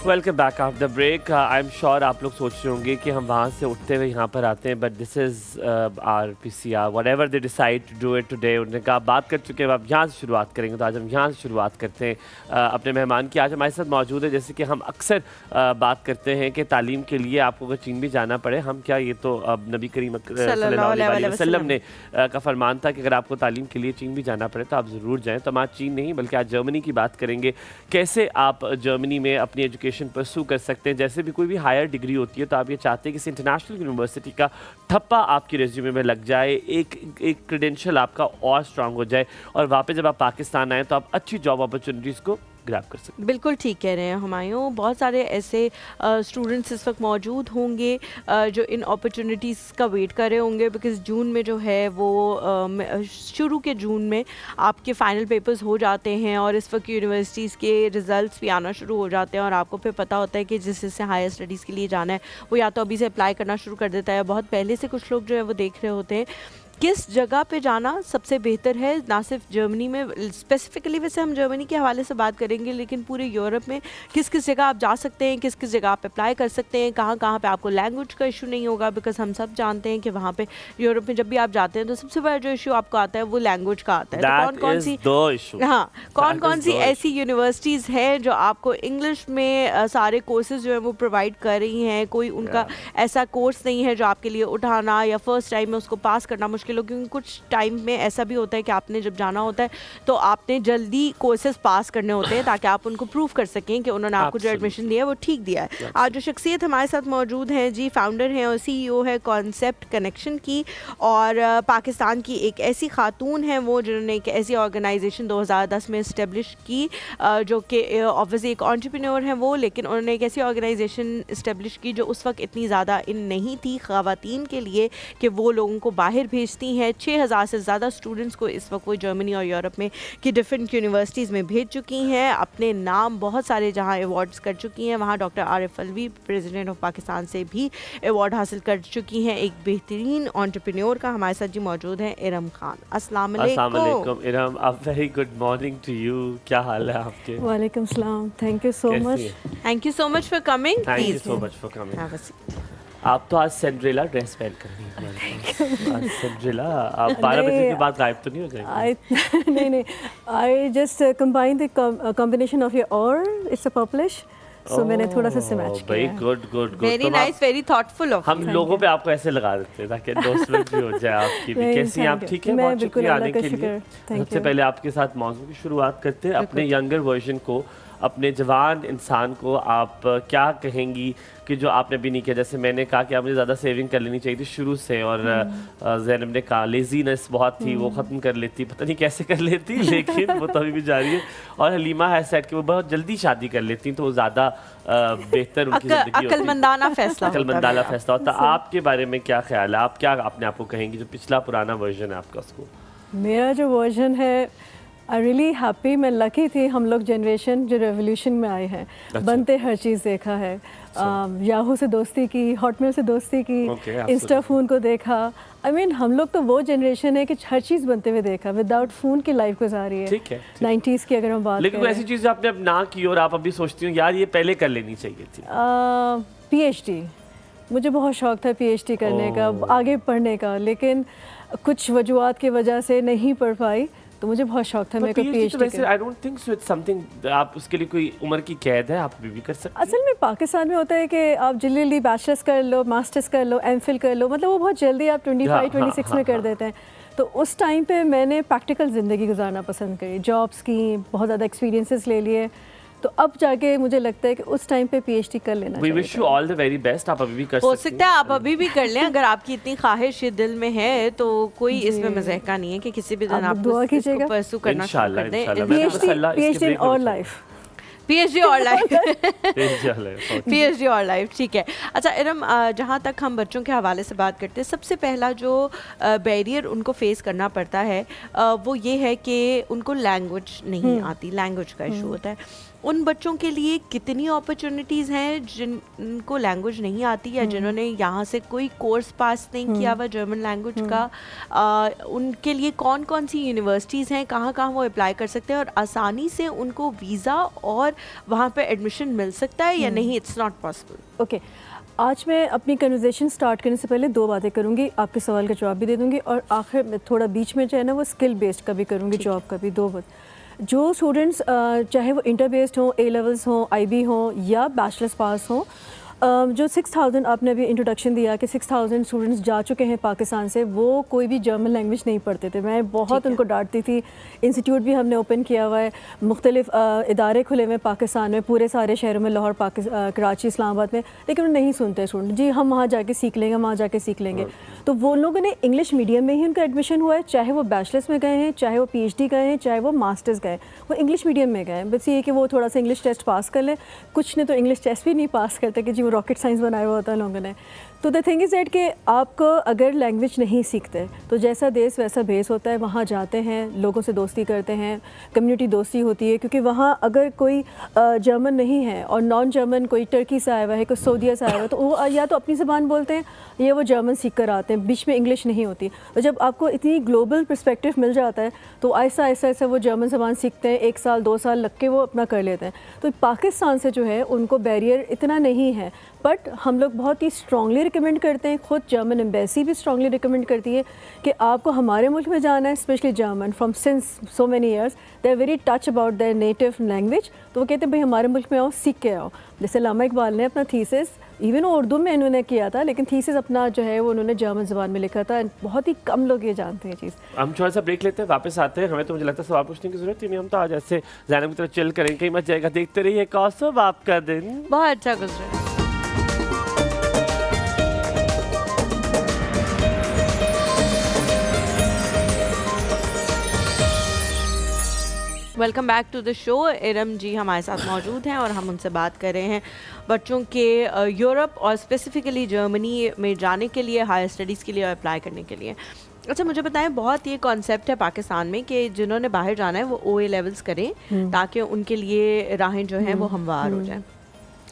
Welcome back after the break. I am sure आप लोग सोच रहे होंगे कि हम वहाँ से उठते हुए यहाँ पर आते हैं, but this is R PCR whatever they decide to do it today. उन्होंने कहा बात कर चुके हैं, अब यहाँ से शुरुआत करेंगे, तो आज हम यहाँ से शुरुआत करते हैं अपने मेहमान की। आज हमारे साथ मौजूद है, जैसे कि हम अक्सर बात करते हैं कि तालीम के लिए आपको अगर चीन भी जाना पड़े, हम क्या, ये तो अब नबी करीम सल्लल्लाहु अलैहि वसल्लम ने का फरमान था कि अगर आपको तालीम के लिए चीन भी जाना पड़े तो आप ज़रूर जाएँ। तो हम आज चीन नहीं बल्कि आज जर्मनी की बात करेंगे, कैसे आप जर्मनी में अपनी एजुकेशन परस्यू कर सकते हैं। जैसे भी कोई भी हायर डिग्री होती है तो आप ये चाहते हैं कि किसी इंटरनेशनल यूनिवर्सिटी का ठप्पा आपकी रेज्यूमे में लग जाए, एक क्रेडेंशियल आपका और स्ट्रांग हो जाए, और वापस जब आप पाकिस्तान आए तो आप अच्छी जॉब अपॉर्चुनिटीज़ को ग्रैब कर सकते हैं। बिल्कुल ठीक कह रहे हैं हुमायूं। बहुत सारे ऐसे स्टूडेंट्स इस वक्त मौजूद होंगे जो इन अपॉर्चुनिटीज़ का वेट कर रहे होंगे, बिकॉज़ जून में जो है वो शुरू के जून में आपके फ़ाइनल पेपर्स हो जाते हैं और इस वक्त यूनिवर्सिटीज़ के रिज़ल्ट्स भी आना शुरू हो जाते हैं, और आपको फिर पता होता है कि जिससे हायर स्टडीज़ के लिए जाना है वो या तो अभी से अप्लाई करना शुरू कर देता है। बहुत पहले से कुछ लोग जो है वो देख रहे होते हैं किस जगह पे जाना सबसे बेहतर है, ना सिर्फ जर्मनी में स्पेसिफिकली, वैसे हम जर्मनी के हवाले से बात करेंगे, लेकिन पूरे यूरोप में किस किस जगह आप जा सकते हैं, किस किस जगह आप अप्लाई कर सकते हैं, कहाँ कहाँ पे आपको लैंग्वेज का इशू नहीं होगा। बिकॉज हम सब जानते हैं कि वहाँ पे यूरोप में जब भी आप जाते हैं तो सबसे बड़ा जो इशू आपको आता है वो लैंग्वेज का आता है। तो कौन कौन सी ऐसी यूनिवर्सिटीज़ हैं जो आपको इंग्लिश में सारे कोर्सेज जो है वो प्रोवाइड कर रही हैं, कोई उनका ऐसा कोर्स नहीं है जो आपके लिए उठाना या फर्स्ट टाइम में उसको पास करना मुश्किल, क्योंकि कुछ टाइम में ऐसा भी होता है कि आपने जब जाना होता है तो आपने जल्दी कोर्सेज पास करने होते हैं ताकि आप उनको प्रूव कर सकें कि उन्होंने आपको जो एडमिशन दिया है वो ठीक दिया है। आज जो शख्सियत हमारे साथ मौजूद हैं जी, फाउंडर हैं और CEO है कॉन्सेप्ट कनेक्शन की, और पाकिस्तान की एक ऐसी खातून हैं वो जिन्होंने एक ऐसी ऑर्गेनाइजेशन 2010 में इस्टेब्लिश की, जो कि ऑब्वियसली एक एंटरप्रेन्योर हैं वो, लेकिन उन्होंने एक ऐसी ऑर्गेनाइजेशन इस्टेब्लिश की जो उस वक्त इतनी ज़्यादा इन नहीं थी ख़वातीन के लिए कि वो लोगों को बाहर भेजती हैं। 6000 से ज़्यादा स्टूडेंट्स को इस वक्त वो जर्मनी और यूरोप में की डिफरेंट यूनिवर्सिटीज़ में भेज चुकी हैं, अपने नाम बहुत सारे जहां अवार्ड्स कर चुकी हैं। वहां doctor Arif Alvi president of Pakistan से भी अवार्ड हासिल कर चुकी हैं। एक बेहतरीन एंटरप्रेन्योर का हमारे साथ जी मौजूद हैं इरम खान। अस्सलाम वालेकुम Iram, a very good morning to you. क्या हाल है आपके? वालेकुम सलाम, thank you so much. Thank you so much for coming. Thank you so much for coming. आप तो आज सिंड्रेला ड्रेस पहन कर रही हैं। आज सिंड्रेला, आप 12 बजे के बाद गायब तो नहीं हो जाएंगे? नहीं, I just combine the combination of your और इट्स अ पर्पलिश, सो मैंने थोड़ा सा मैच किया। Very good, very nice, very thoughtful of. हम लोगों पे आपको ऐसे लगा देते हैं ताकि एंडोर्समेंट भी हो जाए आपकी भी। कैसी आप? ठीक है, बहुत शुक्रिया आने के लिए। सबसे पहले आपके साथ मौजूद की शुरुआत करते हैं। अपने यंगर वर्जन को, अपने जवान इंसान को आप क्या कहेंगी कि जो आपने भी नहीं किया? जैसे मैंने कहा कि आपने ज़्यादा सेविंग कर लेनी चाहिए थी शुरू से, और ज़ैनब ने कहा लेजीनेस बहुत थी, वो ख़त्म कर लेती, पता नहीं कैसे कर लेती, लेकिन वो तो अभी भी जारी है। और हलीमा है सेट कि वो बहुत जल्दी शादी कर लेती तो वो ज़्यादा बेहतर उनकी ज़िंदगी होती। अक्लमंदाना फैसला होता। आपके बारे में क्या ख्याल है? आप क्या अपने आप को कहेंगी जो पिछला पुराना वर्जन है आपका उसको? मेरा जो वर्जन है, आई रियली हैप्पी, मैं लकी थी। हम लोग जनरेशन जो रेवोल्यूशन में आए हैं, बनते हर चीज़ देखा है। याहू से दोस्ती की, हॉटमेल से दोस्ती की, इंस्टा फ़ोन को देखा। आई मीन हम लोग तो वो जनरेशन है कि हर चीज़ बनते हुए देखा, विदाउट फ़ोन की लाइफ गुजारी है। ठीक है, 90s की अगर हम बात लेकिन ऐसी चीज़ आपने अब ना की और आप अभी सोचती हूँ यार ये पहले कर लेनी चाहिए थी? PhD, मुझे बहुत शौक था PhD करने का, आगे पढ़ने का, लेकिन कुछ वजूहात की वजह से नहीं पढ़ पाई। तो मुझे बहुत शौक था मेरे को PhD वैसे I don't think so it's something आप उसके लिए कोई उम्र की कैद है, आप अभी भी कर सकते हैं। असल में पाकिस्तान में होता है कि आप जल्दी बैचलर्स कर लो, मास्टर्स कर लो, MPhil कर लो, मतलब वो बहुत जल्दी आप 25-26 में कर देते हैं। तो उस टाइम पे मैंने प्रैक्टिकल ज़िंदगी गुजारना पसंद करी, जॉब्स की, बहुत ज़्यादा एक्सपीरियंसेस ले लिए। तो अब जाके मुझे लगता है कि उस टाइम पे PhD कर लेना चाहिए। We wish you all the very best। आप अभी भी कर सकते हैं। हो सकता है आप अभी भी कर लें, अगर आपकी इतनी ख्वाहिश दिल में है तो कोई इसमें मज़ाक नहीं है कि किसी भी दिन आप दुआ कीजिएगा, परसू करना शुरू कर दें। PhD और लाइफ, PhD और लाइफ PhD और लाइफ, ठीक है। अच्छा इरम, जहाँ तक हम बच्चों के हवाले से बात करते हैं, सबसे पहला जो बैरियर उनको फेस करना पड़ता है वो ये है कि उनको लैंग्वेज नहीं आती, लैंग्वेज का इशू होता है। उन बच्चों के लिए कितनी अपॉर्चुनिटीज़ हैं जिनको लैंग्वेज नहीं आती या जिन्होंने यहाँ से कोई कोर्स पास नहीं किया हुआ जर्मन लैंग्वेज का, उनके लिए कौन कौन सी यूनिवर्सिटीज़ हैं, कहाँ कहाँ वो अप्लाई कर सकते हैं और आसानी से उनको वीज़ा और वहाँ पे एडमिशन मिल सकता है या नहीं? It's not possible. ओके, आज मैं अपनी कन्वर्सेशन स्टार्ट करने से पहले दो बातें करूँगी, आपके सवाल का जवाब भी दे दूँगी और आखिर में थोड़ा बीच में जो है ना वो स्किल बेस्ड का भी करूँगी, जॉब का भी। दो बात, जो स्टूडेंट्स चाहे वो इंटर बेस्ड हों, ए लेवल्स हों, IB हों या बैचलर्स पास हों, जो 6000 आपने अभी इंट्रोडक्शन दिया कि 6000 स्टूडेंट्स जा चुके हैं पाकिस्तान से, वो कोई भी जर्मन लैंग्वेज नहीं पढ़ते थे। मैं बहुत उनको डांटती थी। इंस्टीट्यूट भी हमने ओपन किया हुआ है, मुख्तलिफ इदारे खुले हुए हैं पाकिस्तान में, पूरे सारे शहरों में, लाहौर, कराची, इस्लामाबाद में, लेकिन वो नहीं सुनते स्टूडेंट। जी हम वहाँ जाके सीख लेंगे, वहाँ जाके सीख लेंगे। तो वो लोगों ने इंग्लिश मीडियम में ही उनका एडमिशन हुआ है, चाहे वो बैचलर्स में गए हैं, चाहे वो PhD गए हैं, चाहे वो मास्टर्स गए, वो इंग्लिश मीडियम में गए। बस ये कि वो थोड़ा सा इंग्लिश टेस्ट पास कर लें। कुछ ने तो इंग्लिश टेस्ट भी नहीं पास करते कि जी वो रॉकेट साइंस बनाया हुआ होता है लोगों ने। तो द थिंग इज़ दैट कि आपको अगर लैंग्वेज नहीं सीखते तो जैसा देश वैसा भेस होता है। वहाँ जाते हैं, लोगों से दोस्ती करते हैं, कम्युनिटी दोस्ती होती है, क्योंकि वहाँ अगर कोई जर्मन नहीं है और नॉन जर्मन कोई टर्की से आया हुआ है, कोई सऊदीया से आया हुआ है, तो वो या तो अपनी ज़बान बोलते हैं या वो जर्मन सीख कर आते हैं, बीच में इंग्लिश नहीं होती। तो जब आपको इतनी ग्लोबल पर्सपेक्टिव मिल जाता है तो ऐसा ऐसा ऐसा वो जर्मन ज़बान सीखते हैं, 1 साल 2 साल लग के वो अपना कर लेते हैं। तो पाकिस्तान से जो है उनको बैरियर इतना नहीं है, बट हम लोग बहुत ही स्ट्रॉन्गली रिकमेंड करते हैं, ख़ुद जर्मन एम्बेसी भी स्ट्रॉन्गली रिकमेंड करती है कि आपको हमारे मुल्क में जाना है, specially German, from since so many years they are very touch about their native language. तो वो कहते हैं भाई हमारे मुल्क में आओ, सीख के आओ। जैसे अल्लामा इकबाल ने अपना थीसिस इवन उर्दू में इन्होंने किया था, लेकिन थीसिस अपना जो है वो उन्होंने जर्मन ज़बान में लिखा था। बहुत ही कम लोग ये जानते हैं चीज़। हम थोड़ा सा ब्रेक लेते हैं, वापस आते हैं। हमें तो मुझे लगता है सवाल पूछने की जरूरत ही नहीं, हम तो आज ऐसे ज़ैनब की तरह चिल करेंगे, कहीं मत जाएगा। देखते रहिए कौसब, आपका दिन बहुत अच्छा गुजरा। Welcome back to the show. Iram ji हमारे साथ मौजूद हैं और हम उनसे बात कर रहे हैं बच्चों के यूरोप और स्पेसिफ़िकली जर्मनी में जाने के लिए, हायर स्टडीज़ के लिए अप्लाई करने के लिए। अच्छा मुझे बताएं, बहुत ये कॉन्सेप्ट है पाकिस्तान में कि जिन्होंने बाहर जाना है वो OA लेवल्स करें ताकि उनके लिए राहें जो हैं वो हमवार हो जाएं।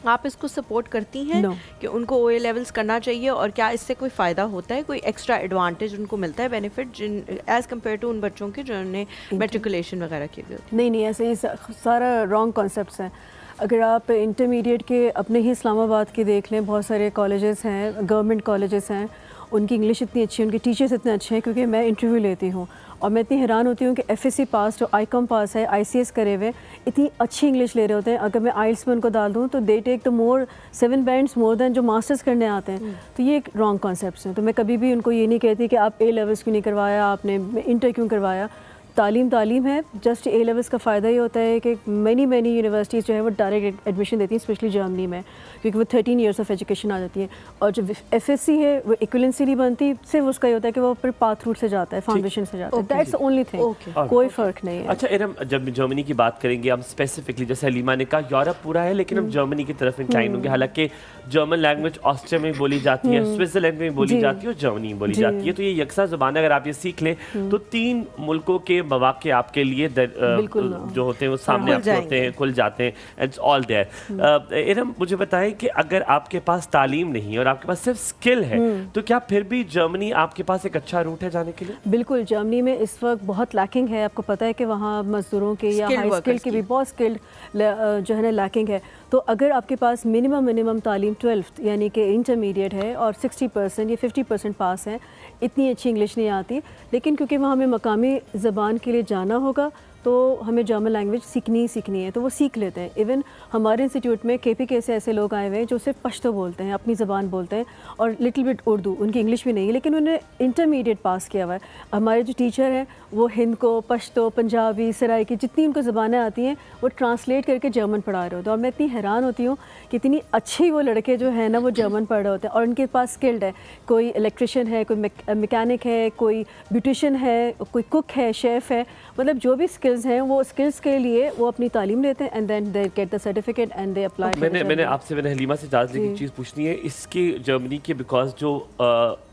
आप इसको सपोर्ट करती हैं कि उनको OA लेवल्स करना चाहिए और क्या इससे कोई फ़ायदा होता है, कोई एक्स्ट्रा एडवांटेज उनको मिलता है, बेनिफिट जिन एज़ कम्पेयर टू उन बच्चों के जिन्होंने मेट्रिकुलेशन वगैरह की हुई होती है? नहीं, ऐसे ही सारा रॉन्ग कॉन्सेप्ट्स हैं। अगर आप इंटरमीडिएट के अपने ही इस्लामाबाद के देख लें, बहुत सारे कॉलेजेस हैं, गवर्नमेंट कॉलेजेस हैं, उनकी इंग्लिश इतनी अच्छी है, उनके टीचर्स इतने अच्छे हैं, क्योंकि मैं इंटरव्यू लेती हूँ और मैं इतनी हैरान होती हूँ कि FSC पास, जो ICOM पास है, ICS करे हुए, इतनी अच्छी इंग्लिश ले रहे होते हैं। अगर मैं IELTS में उनको डाल दूँ तो they take the more 7 bands more than जो मास्टर्स करने आते हैं। तो ये एक रॉन्ग कॉन्सेप्ट्स हैं। तो मैं कभी भी उनको ये नहीं कहती कि आप A लेवल्स क्यों नहीं करवाया, आपने इंटर क्यों करवाया। तालीम है। जस्ट A लेवल्स का फ़ायदा ये होता है कि मैनी यूनिवर्सिटीज़ जो है वो डायरेक्ट एडमिशन देती हैं, स्पेशली जर्मनी में, क्योंकि वो 13 ईयर्स ऑफ एजुकेशन आ जाती है। और जो FSC है वो इक्विवेलेंसी नहीं बनती, सिर्फ उसका ये होता है कि वो फिर पाथ रूट से जाता है, फाउंडेशन से जाता है। दैट्स द ओनली थिंग, कोई फ़र्क नहीं है। अच्छा इरम, जब जर्मनी की बात करेंगे हम स्पेसिफिकली, जैसे हलीमा ने कहा यूरोप पूरा है, लेकिन हम जर्मनी की तरफ इंक्लाइन होंगे। हालांकि जर्मन लैंग्वेज ऑस्ट्रिया में बोली जाती है, स्विट्जरलैंड में बोली जाती है और जर्मनी में बोली जाती है। तो ये यकसा ज़ुबान अगर आप ये सीख लें तो 3 मुल्कों के मौक़े आपके लिए जो होते हैं वो सामने आपके होते हैं, खुल जाते हैं। It's all there. इरम मुझे बताएं कि अगर आपके पास तालीम नहीं है और आपके पास सिर्फ स्किल है तो क्या फिर भी जर्मनी आपके पास एक अच्छा रूट है जाने के लिए? बिल्कुल, जर्मनी में इस वक्त बहुत लैकिंग है। आपको पता है कि वहाँ मजदूरों के या हाई स्किल की भी बहुत स्किल्ड जो है ना लैकिंग है। तो अगर आपके पास मिनिमम तालीम 12th यानी कि इंटरमीडिएट है और 60% या 50% पास है, इतनी अच्छी इंग्लिश नहीं आती, लेकिन क्योंकि वहाँ हमें मकामी ज़बान के लिए जाना होगा तो हमें जर्मन लैंग्वेज सीखनी है, तो वो सीख लेते हैं। इवन हमारे इंस्टीट्यूट में KPK से ऐसे लोग आए हुए हैं जो सिर्फ पश्तो बोलते हैं, अपनी ज़बान बोलते हैं, और लिटिल बिट उर्दू, उनकी इंग्लिश भी नहीं है, लेकिन उन्होंने इंटरमीडिएट पास किया हुआ है। हमारे जो टीचर हैं वो हिंद को, पश्तो, पंजाबी, सराइकी, जितनी उनको ज़बानें आती हैं वो ट्रांसलेट करके जर्मन पढ़ा रहे होते हैं। और मैं इतनी हैरान होती हूँ कि इतनी अच्छी वो लड़के जो हैं ना वो जर्मन पढ़ रहे होते हैं और उनके पास स्किल्ड है। कोई इलेक्ट्रिशियन है, कोई मैकेनिक है, कोई ब्यूटिशियन है, कोई कुक है, शेफ़ है, मतलब जो भी स्किल्स हैं वो स्किल्स के लिए वो अपनी तालीम लेते हैं and then they get the certificate and they apply. मैंने हलीमा से इजाज़त लेके चीज़ पूछनी है इसकी जर्मनी के, बिकॉज जो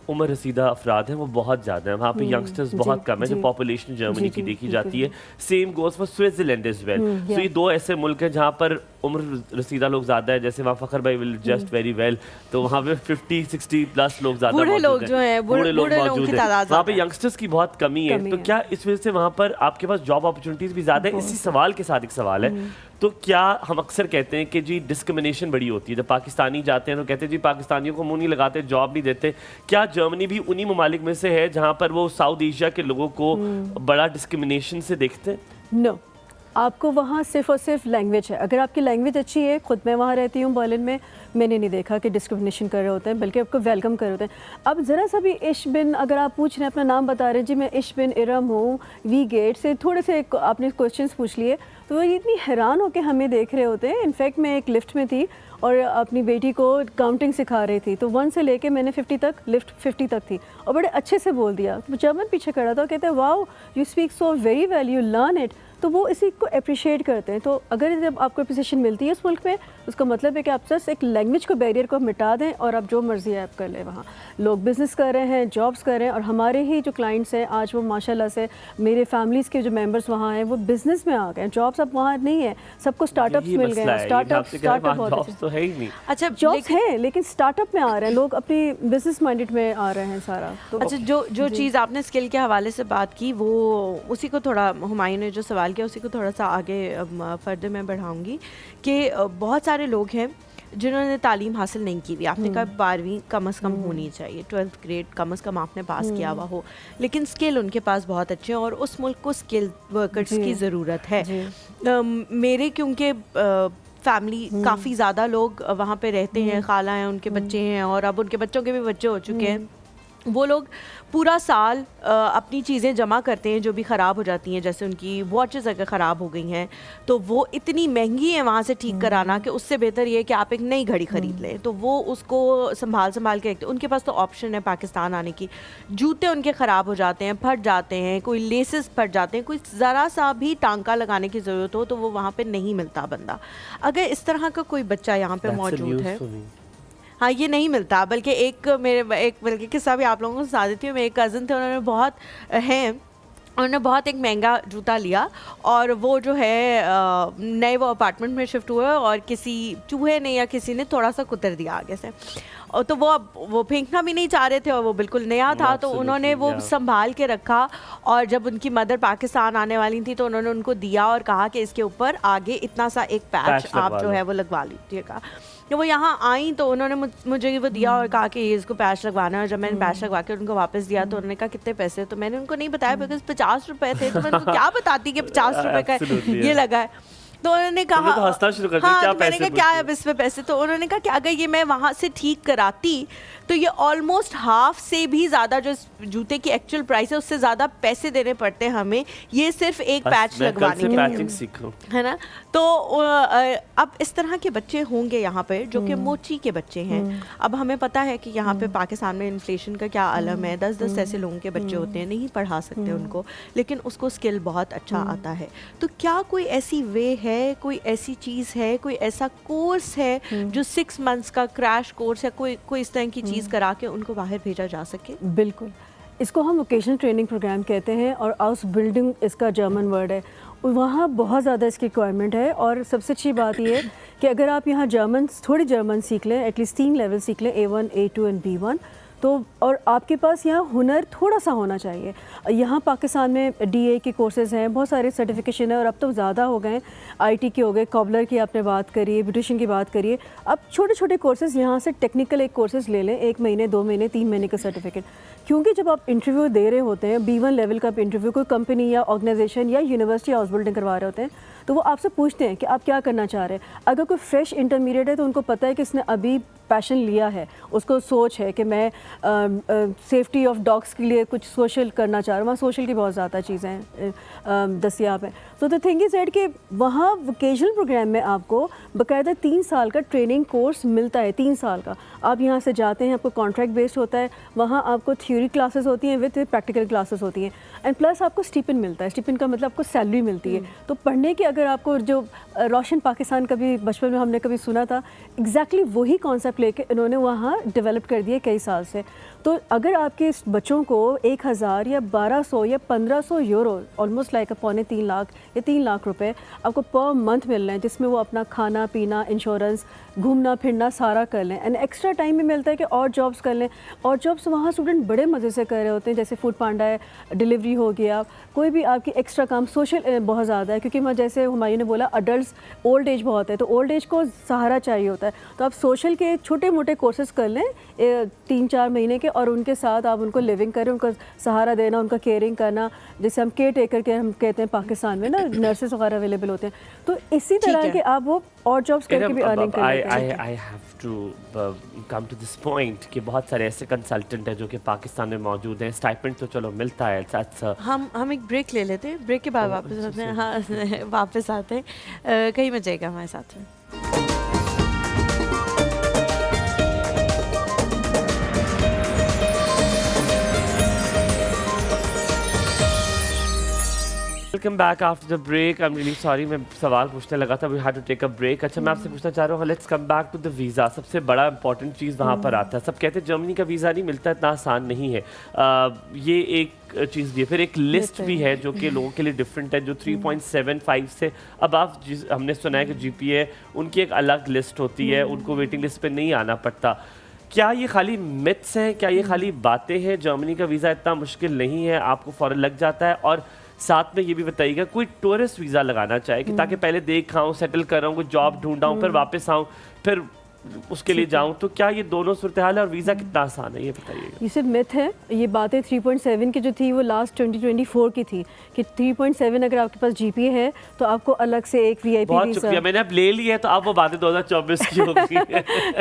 उम्र रसीदा अफराद हैं वो बहुत ज़्यादा हैं, वहाँ पे यंगस्टर्स बहुत कम है, जो पॉपुलेशन जर्मनी की देखी जाती है। Same goes for Switzerland is well. So ये दो ऐसे मुल्क हैं जहाँ पर उम्र रसीदा लोग ज़्यादा है, जैसे वहाँ फ़खर भाई विल जस्ट वेरी वेल, तो वहाँ पे 50-60 प्लस लोग ज़्यादा बूढ़े लोग जो हैं, बूढ़े लोग लोगों मौजूद की हैं, तादाद वहाँ पे ज़्यादा है। यंगस्टर्स की बहुत कमी है। तो क्या इस वजह से वहाँ पर आपके पास जॉब अपॉर्चुनिटीज़ भी ज़्यादा है? इसी सवाल के साथ एक सवाल है, तो क्या हम अक्सर कहते हैं कि जी डिस्क्रिमिनेशन बड़ी होती है, जब पाकिस्तानी जाते हैं तो कहते हैं जी पाकिस्तानियों को मुंह नहीं लगाते, जॉब नहीं देते, क्या जर्मनी भी उन्हीं ममालिक में से है जहाँ पर वो साउथ एशिया के लोगों को बड़ा डिस्क्रिमिनेशन से देखते हैं? नो, आपको वहाँ सिर्फ और सिर्फ लैंग्वेज है। अगर आपकी लैंग्वेज अच्छी है, खुद मैं वहाँ रहती हूँ बर्लिन में, मैंने नहीं देखा कि डिस्क्रिमिनेशन कर रहे होते हैं, बल्कि आपको वेलकम कर रहे होते हैं। अब ज़रा सा भी इश बिन, अगर आप पूछ रहे हैं, अपना नाम बता रहे हैं, जी मैं इश बिन इरम हूँ वी गेट से, थोड़े से आपने क्वेश्चंस पूछ लिए तो वो इतनी हैरान होकर हमें देख रहे होते हैं। इनफैक्ट मैं एक लिफ्ट में थी और अपनी बेटी को काउंटिंग सिखा रही थी, तो 1 से लेके मैंने 50 तक, लिफ्ट 50 तक थी और बड़े अच्छे से बोल दिया। तो जर्मन पीछे खड़ा था, कहते हैं wow you speak so very well, you learn it. तो वो इसी को अप्रिशिएट करते हैं। तो अगर जब आपको पोजीशन मिलती है इस मुल्क में, उसका मतलब है कि आप बस एक लैंग्वेज को बैरियर को मिटा दें और आप जो मर्ज़ी है आप कर लें। वहाँ लोग बिज़नेस कर रहे हैं, जॉब्स कर रहे हैं, और हमारे ही जो क्लाइंट्स हैं आज वो माशाल्लाह से मेरे फैमिलीज़ के जो मेंबर्स वहाँ हैं वो बिज़नेस में आ गए हैं। जॉब्स अब वहाँ नहीं है, सबको स्टार्टअप्स मिल गए हैं। स्टार्टअप बहुत तो है ही नहीं। अच्छा, जॉब्स हैं लेकिन स्टार्टअप में आ रहे हैं लोग, अपनी बिजनेस माइंडेड में आ रहे हैं सारा। तो अच्छा, जो चीज़ आपने स्किल के हवाले से बात की, वो उसी को थोड़ा, हुमायूं ने जो सवाल किया उसी को थोड़ा सा आगे फर्दर मैं बढ़ाऊंगी कि बहुत सारे लोग हैं जिन्होंने तालीम हासिल नहीं की हुई। आपने कहा 12वीं कम से कम होनी चाहिए, 12th ग्रेड कम से कम आपने पास किया हुआ हो, लेकिन स्किल उनके पास बहुत अच्छे हैं और उस मुल्क को स्किल वर्कर्स की ज़रूरत है। मेरे क्योंकि फैमिली काफ़ी ज़्यादा लोग वहाँ पे रहते हैं, खाला हैं, उनके बच्चे हैं और अब उनके बच्चों के भी बच्चे हो चुके हैं। वो लोग पूरा साल अपनी चीज़ें जमा करते हैं जो भी ख़राब हो जाती हैं, जैसे उनकी वॉचेस अगर ख़राब हो गई हैं तो वो इतनी महंगी है वहाँ से ठीक कराना कि उससे बेहतर ये है कि आप एक नई घड़ी ख़रीद लें। तो वो उसको संभाल के रखते हैं। उनके पास तो ऑप्शन है पाकिस्तान आने की। जूते उनके ख़राब हो जाते हैं, फट जाते हैं, कोई लेसेस फट जाते हैं, कोई ज़रा सा भी टांका लगाने की ज़रूरत हो तो वो वहाँ पर नहीं मिलता बंदा। अगर इस तरह का कोई बच्चा यहाँ पर मौजूद है, हाँ ये नहीं मिलता। बल्कि बल्कि किस्सा भी आप लोगों को सुना देती हूँ। मेरे कज़न थे, उन्होंने बहुत एक महंगा जूता लिया और वो जो है नए वो अपार्टमेंट में शिफ्ट हुए और किसी चूहे ने या किसी ने थोड़ा सा कुतर दिया आगे से, और तो वो फेंकना भी नहीं चाह रहे थे और वो बिल्कुल नया था, तो उन्होंने वो संभाल के रखा। और जब उनकी मदर पाकिस्तान आने वाली थी तो उन्होंने उनको दिया और कहा कि इसके ऊपर आगे इतना सा एक पैच आप जो है वो लगवा लीजिएगा। जब वो यहाँ आई तो उन्होंने मुझे वो दिया और कहा कि ये इसको पैच लगवाना है। और जब मैंने पैच लगवा के उनको वापस दिया तो उन्होंने कहा कितने पैसे, तो मैंने उनको नहीं बताया बिकॉज 50 रुपए थे, तो मैं उनको क्या बताती कि 50 रुपए का ये लगा है। तो उन्होंने कहा तो हंसना शुरू कर दिया, हाँ, क्या तो मैंने कहा क्या है अब इसमें पैसे, तो उन्होंने कहा कि अगर ये मैं वहाँ से ठीक कराती तो ये ऑलमोस्ट हाफ से भी ज़्यादा जो जूते की एक्चुअल प्राइस है उससे ज़्यादा पैसे देने पड़ते हैं हमें, ये सिर्फ एक पैच लगवाने के लिए, है ना। तो अब इस तरह के बच्चे होंगे यहाँ पे जो कि मोची के बच्चे हैं। अब हमें पता है कि यहाँ पे पाकिस्तान में इन्फ्लेशन का क्या आलम है, 10-10 ऐसे लोगों के बच्चे होते हैं, नहीं पढ़ा सकते उनको, लेकिन उसको स्किल बहुत अच्छा आता है। तो क्या कोई ऐसी वे है, कोई ऐसी चीज़ है, कोई ऐसा कोर्स है जो 6 मंथ्स का क्रैश कोर्स है, कोई इस तरह की चीज़ करा के उनको बाहर भेजा जा सके? बिल्कुल, इसको हम वोकेशनल ट्रेनिंग प्रोग्राम कहते हैं और आउस बिल्डिंग इसका जर्मन वर्ड है। वहाँ बहुत ज़्यादा इसकी रिक्वायरमेंट है और सबसे अच्छी बात ये है कि अगर आप यहाँ थोड़ी जर्मन सीख लें, एटलीस्ट 3 लेवल सीख लें, A1, A2 एंड B1, तो और आपके पास यहाँ हुनर थोड़ा सा होना चाहिए। यहाँ पाकिस्तान में DA के कोर्सेज़ हैं, बहुत सारे सर्टिफिकेशन है और अब तो ज़्यादा हो गए हैं। IT के हो गए, कॉबलर की आपने बात करी, ब्यूटिशियन की बात करिए। अब छोटे छोटे कोर्सेज़ यहाँ से टेक्निकल एक कोर्सेज़ ले लें, 1 महीने 2 महीने 3 महीने का सर्टिफिकेट, क्योंकि जब आप इंटरव्यू दे रहे होते हैं, B1 लेवल का आप इंटरव्यू कोई कंपनी या ऑर्गेनाइजेशन या यूनिवर्सिटी हाउस बिल्डिंग करवा रहे होते हैं, तो वो आपसे पूछते हैं कि आप क्या करना चाह रहे हैं। अगर कोई फ्रेश इंटरमीडिएट है तो उनको पता है कि इसने अभी पैशन लिया है, उसको सोच है कि मैं सेफ्टी ऑफ डॉग्स के लिए कुछ सोशल करना चाह रहा हूँ। वहाँ सोशल की बहुत ज़्यादा चीज़ें हैं दस्तियाब हैं। तो द थिंग इज़ दैट कि वहाँ वोकेशनल प्रोग्राम में आपको बाकायदा 3 साल का ट्रेनिंग कोर्स मिलता है। 3 साल का आप यहाँ से जाते हैं, आपको कॉन्ट्रैक्ट बेस्ड होता है, वहाँ आपको थ्योरी क्लासेस होती हैं विद प्रैक्टिकल क्लासेस होती हैं, एंड प्लस आपको स्टिपेंड मिलता है। स्टिपेंड का मतलब आपको सैलरी मिलती है। तो पढ़ने की, अगर आपको जो रोशन पाकिस्तान कभी बचपन में हमने कभी सुना था, एग्जैक्टली वही कॉन्सेप्ट लेके इन्होंने वहाँ डेवलप कर दिए कई साल से। तो अगर आपके इस बच्चों को 1000 या 1200 या 1500 यूरो, ऑलमोस्ट लाइक पौने 3 लाख या 3 लाख रुपए आपको पर मंथ मिल रहे हैं, जिसमें वो अपना खाना पीना, इंश्योरेंस, घूमना फिरना सारा कर लें, एंड एक्स्ट्रा टाइम भी मिलता है कि और जॉब्स कर लें। और जॉब्स वहाँ स्टूडेंट बड़े मज़े से कर रहे होते हैं, जैसे फूड पांडा है, डिलीवरी हो गया, कोई भी आपकी एक्स्ट्रा काम, सोशल बहुत ज़्यादा है, क्योंकि वहाँ जैसे हुमायूं ने बोला अडल्ट ओल्ड एज बहुत है, तो ओल्ड एज को सहारा चाहिए होता है। तो आप सोशल के छोटे मोटे कोर्सेज कर लें 3-4 महीने के, और उनके साथ आप उनको लिविंग करें, उनको सहारा देना, उनका केयरिंग करना, जैसे हम केयर टेकर के हम कहते हैं पाकिस्तान में ना, नर्सेस वगैरह अवेलेबल होते हैं। तो इसी तरह के आप वो और जॉब्स करके भी अर्निंग कर लेते हैं। I have to come to this point कि बहुत सारे ऐसे कंसल्टेंट हैं जो कि पाकिस्तान में मौजूद हैं, स्टाइपेंड तो चलो मिलता है, हम एक ब्रेक ले लेते हैं, ब्रेक के बाद वापस आते हैं। हाँ वापस आते हैं, कहीं मत जाएगा हमारे साथ में। Welcome back after the break. I am really sorry, मैं सवाल पूछने लगा था, we had to take a break. अच्छा, मैं आपसे पूछना चाह रहा हूँ, let's come back to the visa. सबसे बड़ा इंपॉर्टेंट चीज़ वहाँ पर आता है, सब कहते हैं जर्मनी का वीज़ा नहीं मिलता, इतना आसान नहीं है। ये एक चीज़ भी है, फिर एक लिस्ट भी है जो कि लोगों के लिए डिफरेंट है, जो 3.75 से अब आप हमने सुना है कि GPA उनकी एक अलग लिस्ट होती है, उनको वेटिंग लिस्ट पर नहीं आना पड़ता। क्या ये खाली मिथ्स हैं, क्या ये खाली बातें हैं? जर्मनी का वीज़ा इतना मुश्किल नहीं है, आपको फ़ौरन लग जाता है। और साथ में ये भी बताइएगा, कोई टूरिस्ट वीज़ा लगाना चाहे कि ताकि पहले देख आऊँ, सेटल कर रहा हूँ, कोई जॉब ढूंढा हूँ, फिर वापस आऊँ, फिर उसके लिए जाऊँ, तो क्या ये दोनों सूरत हाल है और वीज़ा कितना आसान है, ये बताइएगा। ये सिर्फ मिथ है। ये बातें 3.7 की जो थी वो लास्ट 2024 की थी कि 3.7 अगर आपके पास GPA है तो आपको अलग से एक VIP बहुत शुक्रिया, मैंने अब ले ली है, तो अब वो बातें 2024 की होगी।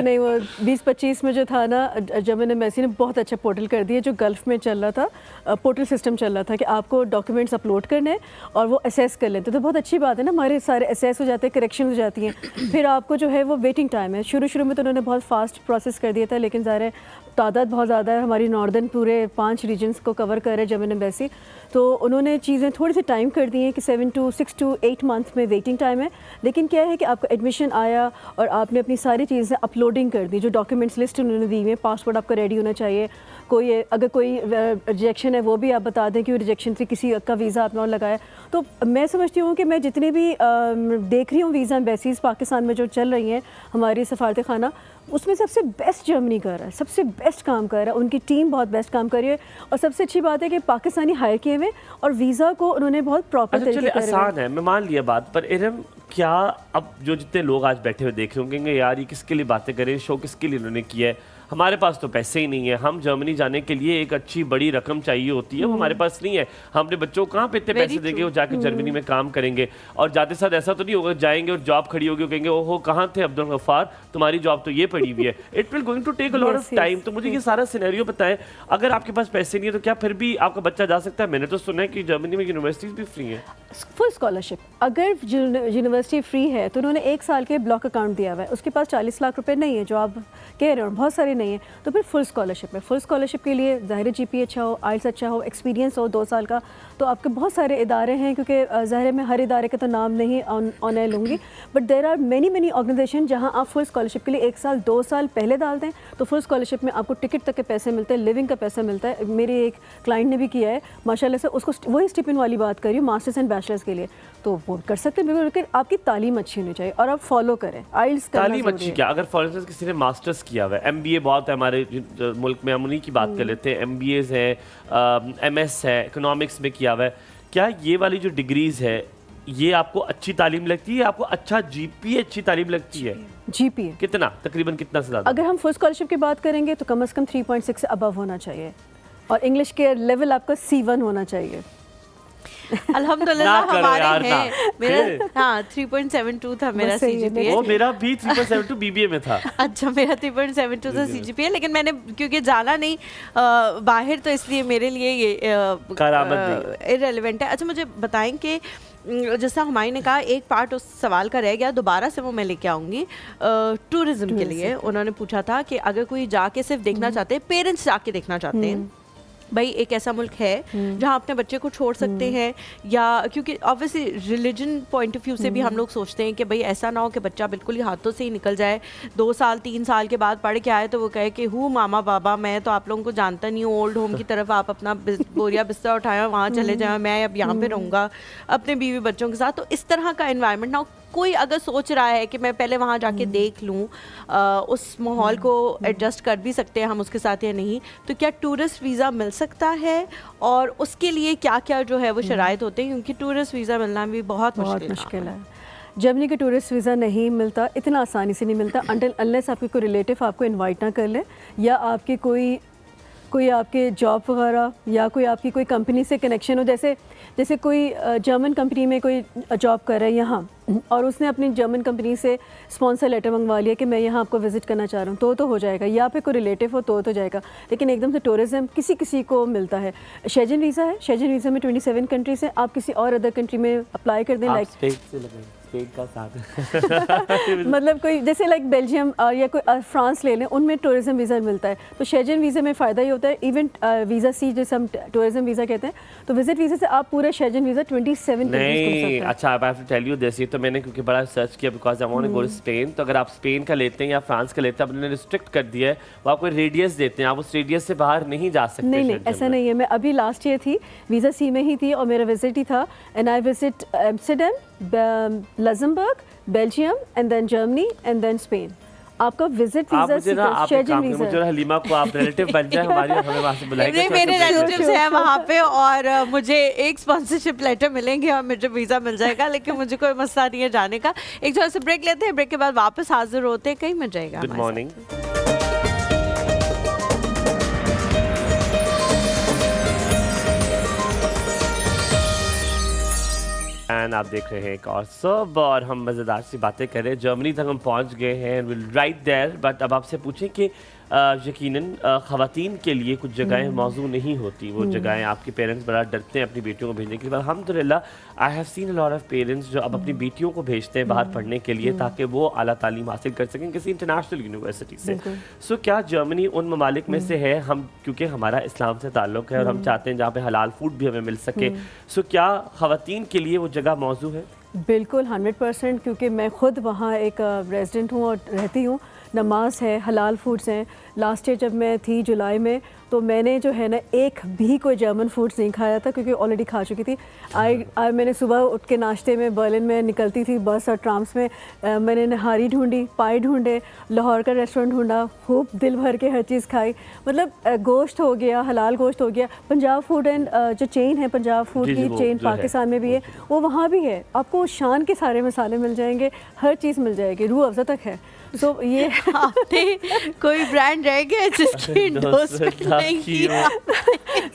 नहीं, वो 2025 में जो था ना, जर्मन एम्बेसी ने बहुत अच्छा पोर्टल कर दिया, जो गल्फ में चल रहा था, पोर्टल सिस्टम चल रहा था कि आपको डॉक्यूमेंट्स अपलोड करने और वो असेस कर लेते। तो बहुत अच्छी बात है ना, हमारे सारे असेस हो जाते हैं, करेक्शन हो जाती हैं, फिर आपको जो है वो वेटिंग टाइम है। शुरू में तो उन्होंने बहुत फास्ट प्रोसेस कर दिया था, लेकिन ज़ाहिर है तादाद बहुत ज़्यादा है, हमारी नॉर्दर्न पूरे 5 रीजन्स को कवर कर रहे हैं जर्मन एम्बेसी, तो उन्होंने चीज़ें थोड़ी सी टाइम कर दी हैं कि 6 to 8 मंथ में वेटिंग टाइम है। लेकिन क्या है कि आपको एडमिशन आया और आपने अपनी सारी चीज़ें अपलोडिंग कर दी, जो डॉक्यूमेंट्स लिस्ट उन्होंने दी हुई है, पासपोर्ट आपका रेडी होना चाहिए, अगर कोई रिजेक्शन है वो भी आप बता दें कि रिजेक्शन से किसी का वीज़ा आपने और लगाया। तो मैं समझती हूँ कि मैं जितने भी देख रही हूँ वीज़ा एम्बेसीज़ पाकिस्तान में जो चल रही हैं, हमारी सफारत खाना, उसमें सबसे बेस्ट जर्मनी कर रहा है, सबसे बेस्ट काम कर रहा है, उनकी टीम बहुत बेस्ट काम कर रही है। और सबसे अच्छी बात है कि पाकिस्तानी हायर किए हुए और वीज़ा को उन्होंने बहुत प्रॉपर तरीके से आसान है, मैं मान लिया बात, पर इरम क्या अब जो जितने लोग आज बैठे हुए देख रहे होंगे, यार ये किसके लिए बातें करें, शो किसके लिए इन्होंने किया है, हमारे पास तो पैसे ही नहीं है, हम जर्मनी जाने के लिए एक अच्छी बड़ी रकम चाहिए होती है, वो हमारे पास नहीं है, हम अपने बच्चों को कहाँ पे इतने पैसे देंगे वो जाके जर्मनी में काम करेंगे। और जाते साथ ऐसा तो नहीं होगा जाएंगे और जॉब खड़ी होगी, कहेंगे ओहो कहाँ थे अब्दुल गफ्फार, तुम्हारी जॉब तो ये पड़ी हुई है। It will going to take a lot of time. तो मुझे ये सारा सिनेरियो बताएं, अगर आपके पास पैसे नहीं है तो क्या फिर भी आपका बच्चा जा सकता है? मैंने तो सुना है कि जर्मनी में यूनिवर्सिटीज भी फ्री है, फुल स्कॉलरशिप। अगर यूनिवर्सिटी फ्री है तो उन्होंने 1 साल के ब्लॉक अकाउंट दिया हुआ है, उसके पास 40 लाख रुपए नहीं है जो आप कह रहे हो, बहुत सारे नहीं है, तो फिर फुल स्कॉलरशिप है। फुल स्कॉलरशिप के लिए ज़ाहिर GPA अच्छा हो, IELTS अच्छा हो, एक्सपीरियंस हो 2 साल का, तो आपके बहुत सारे इदारे हैं, क्योंकि ज़ाहिर मैं हर इदारे का तो नाम नहीं ऑन एयर लूँगी, but there are many organisation जहाँ आप फुल स्कॉलरशिप के लिए 1 साल 2 साल पहले डालते हैं, तो फुल स्कॉलरशिप में आपको टिकट तक के पैसे मिलते हैं, लिविंग का पैसा मिलता है। मेरे एक क्लाइंट ने भी किया है माशाल्लाह से, उसको वही स्टिपेंड वाली बात कर रही हूँ, मास्टर्स एंड बैचलर्स के लिए, तो वो कर सकते हैं बिल्कुल, लेकिन आपकी तालीम अच्छी होनी चाहिए और आप फॉलो करें। IELTS तालीम अच्छी क्या, अगर फॉर इंस्टेंस किसी ने मास्टर्स किया हुआ है, MBA बहुत है हमारे मुल्क में, हम उन्हीं की बात कर लेते हैं, MBAs है, MS है, इकोनॉमिक्स में किया हुआ है, क्या ये वाली जो डिग्रीज है ये आपको अच्छी तालीम लगती है, आपको अच्छा GPA अच्छी तालीम लगती है? GPA कितना, तकरीबन कितना से ज़्यादा? अगर हम फुल स्कॉलरशिप की बात करेंगे तो कम से कम 3.6 से अबव होना चाहिए, और इंग्लिश के लेवल आपका C1 होना चाहिए। अल्हम्दुलिल्लाह हमारे हैं, मेरा हाँ 3.72 था मेरा CGPA। वो मेरा भी 3.72 BBA में था। अच्छा, मेरा 3.72 था CGPA, लेकिन मैंने क्योंकि जाना नहीं बाहर, तो इसलिए मेरे लिए ये इररिलेवेंट है। अच्छा, मुझे बताएं कि जैसा हुमायूं ने कहा, एक पार्ट उस सवाल का रह गया, दोबारा से वो मैं लेके आऊँगी। टूरिज्म के लिए उन्होंने पूछा था कि अगर कोई जाके सिर्फ देखना चाहते हैं, पेरेंट्स जाके देखना चाहते हैं, भाई एक ऐसा मुल्क है जहाँ अपने बच्चे को छोड़ सकते हैं, या क्योंकि obviously religion point of view से भी हम लोग सोचते हैं कि भाई ऐसा ना हो कि बच्चा बिल्कुल ही हाथों से ही निकल जाए, 2 साल 3 साल के बाद पढ़ के आए तो वो कहे कि हूँ मामा बाबा मैं तो आप लोगों को जानता नहीं हूँ, ओल्ड होम की तरफ आप अपना बोरिया बिस्तर उठाएं वहाँ चले जाएं, मैं अब यहाँ पे रहूँगा अपने बीवी बच्चों के साथ। तो इस तरह का एनवायरनमेंट ना, कोई अगर सोच रहा है कि मैं पहले वहाँ जाके देख लूँ उस माहौल को एडजस्ट कर भी सकते हैं हम उसके साथ या नहीं, तो क्या टूरिस्ट वीज़ा मिल सकता है और उसके लिए क्या क्या जो है वो शराइत होते हैं, क्योंकि टूरिस्ट वीज़ा मिलना भी बहुत मुश्किल है। जर्मनी का टूरिस्ट वीज़ा नहीं मिलता, इतना आसानी से नहीं मिलता अनटिल अनलेस आपके कोई रिलेटिव आपको इनवाइट ना कर ले, या आपकी कोई आपके जॉब वगैरह, या कोई आपकी कोई कंपनी से कनेक्शन हो। जैसे कोई जर्मन कंपनी में कोई जॉब कर रहा है यहाँ, और उसने अपनी जर्मन कंपनी से स्पॉन्सर लेटर मंगवा लिया कि मैं यहाँ आपको विज़िट करना चाह रहा हूँ, तो हो जाएगा, या फिर कोई रिलेटिव हो तो जाएगा। लेकिन एकदम से टूरिज़्म किसी को मिलता है। शेजन वीज़ा है, शेजन वीज़ा में 27 कंट्रीज़ हैं, आप किसी और अदर कंट्री में अप्लाई कर दें, लाइक स्पेन का साथ मतलब कोई जैसे लाइक बेल्जियम या कोई फ्रांस ले लें, उनमें टूरिज़्म वीज़ा मिलता है। तो शेजन वीज़ा में फ़ायदा ही होता है। इवन वीज़ा सी जैसे हम टूरिज़्म वीज़ा कहते हैं, तो विजिट वीज़ा से आप पूरा शेजन वीज़ा 27 नहीं। अच्छा, I have to tell you this, ये तो मैंने क्योंकि बड़ा सर्च किया because I want to go to Spain. तो अगर आप स्पेन का लेते हैं या फ्रांस का लेते हैं, अब उन्होंने रिस्ट्रिक्ट कर दिया है, वो आपको रेडियस देते हैं, आप उस रेडियस से बाहर नहीं जा सकते। नहीं, ऐसा नहीं है। मैं अभी लास्ट ईयर थी, वीज़ा सी में ही थी, और मेरा विजिट ही था, and I visit Amsterdam, Luxembourg, Belgium, and then Germany, and then Spain. आपका विजिट वीजा शेजन वीजा, मुझे हलीमा को आप रिलेटिव बन जाए हमारी, हमें वहां से बुलाएंगे। नहीं, मेरे रिलेटिव्स हैं वहाँ पे, और मुझे एक स्पॉन्सरशिप लेटर मिलेंगे और मुझे वीज़ा मिल जाएगा, लेकिन मुझे कोई मसला नहीं है जाने का। एक थोड़ा सा ब्रेक लेते हैं, ब्रेक के बाद वापस हाजिर होते हैं, कहीं मिल जाएगा। Good morning. एंड आप देख रहे हैं एक और सब, और हम मज़ेदार सी बातें कर रहे हैं। जर्मनी तक हम पहुंच गए हैं, विल राइट देयर। बट अब आपसे पूछें कि यकीनन ख़वातीन के लिए कुछ जगहें मौजू नहीं होती, वो जगहें आपके पेरेंट्स बड़ा डरते हैं अपनी बेटियों को भेजने के लिए। अल्हम्दुलिल्लाह I have seen a lot of parents जो अब अपनी बेटियों को भेजते हैं बाहर पढ़ने के लिए, ताकि वो आला तालीम हासिल कर सकें किसी इंटरनेशनल यूनिवर्सिटी से। सो क्या जर्मनी उन ममालिक में से है, हम क्योंकि हमारा इस्लाम से ताल्लुक़ है और हम चाहते हैं जहाँ पे हलाल फूड भी हमें मिल सके, सो क्या ख़वातीन के लिए वो जगह मौजू है? बिल्कुल 100%, क्योंकि मैं ख़ुद वहाँ एक रेजिडेंट हूँ और रहती हूँ। नमाज है, हलाल फूड्स हैं। लास्ट ईयर जब मैं थी जुलाई में, तो मैंने जो है ना एक भी कोई जर्मन फूड्स नहीं खाया था, क्योंकि ऑलरेडी खा चुकी थी। मैंने सुबह उठ के नाश्ते में बर्लिन में निकलती थी बस और ट्राम्स में, मैंने नहारी ढूंढी, पाई ढूंढे, लाहौर का रेस्टोरेंट ढूंढा, खूब दिल भर के हर चीज़ खाई। मतलब गोश्त हो गया, हलाल गोश्त हो गया। पंजाब फूड एंड जो चेन है, पंजाब फूड की चेन पाकिस्तान में भी है, वो वहाँ भी है। आपको शान के सारे मसाले मिल जाएंगे, हर चीज़ मिल जाएगी, रूह अफ़ज़ा तक है। सो ये कोई ब्रांड रह गया जिसकी एंडोर्समेंट नहीं किया?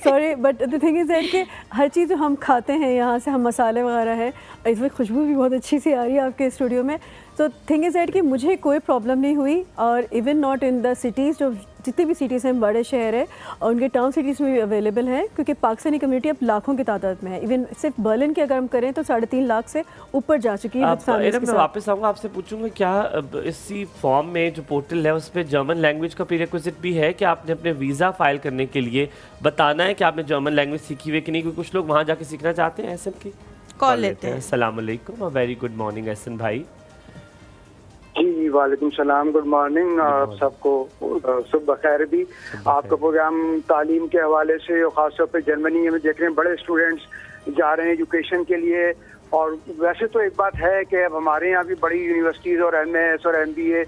Sorry, but the thing is that कि हर चीज़ जो हम खाते हैं यहाँ से, हम मसाले वगैरह है, इस वक्त खुशबू भी बहुत अच्छी सी आ रही है आपके स्टूडियो में। तो थिंग इज़ दैट कि मुझे कोई प्रॉब्लम नहीं हुई, और even not in the cities, जो जितनी भी सिटीज़ हैं, बड़े शहर है और उनके टाउन सिटीज़ में भी अवेलेबल हैं, क्योंकि पाकिस्तानी कम्युनिटी अब लाखों की तादाद में है। इवन सिर्फ बर्लिन की अगर हम करें तो 3.5 लाख से ऊपर जा चुकी है। मैं वापस आऊँगा, आपसे पूछूंगा क्या इसी फॉर्म में जो पोर्टल है उस पर जर्मन लैंग्वेज का प्रीरेक्विजिट भी है कि आपने अपने वीज़ा फाइल करने के लिए बताना है कि आपने जर्मन लैंग्वेज सीखी हुई है कि नहीं? क्योंकि कुछ लोग वहाँ जाके सीखना चाहते हैं। एहसन की कॉल लेते हैं। अस्सलाम वालेकुम, वेरी गुड मॉर्निंग एहसन भाई। जी वालेकुम सलाम, गुड मॉर्निंग। आप सबको सुबह खैर भी। आपका प्रोग्राम तालीम के हवाले से और ख़ासतौर पर जर्मनी में देख रहे हैं, बड़े स्टूडेंट्स जा रहे हैं एजुकेशन के लिए। और वैसे तो एक बात है कि अब हमारे यहाँ भी बड़ी यूनिवर्सिटीज़ और MS और MBA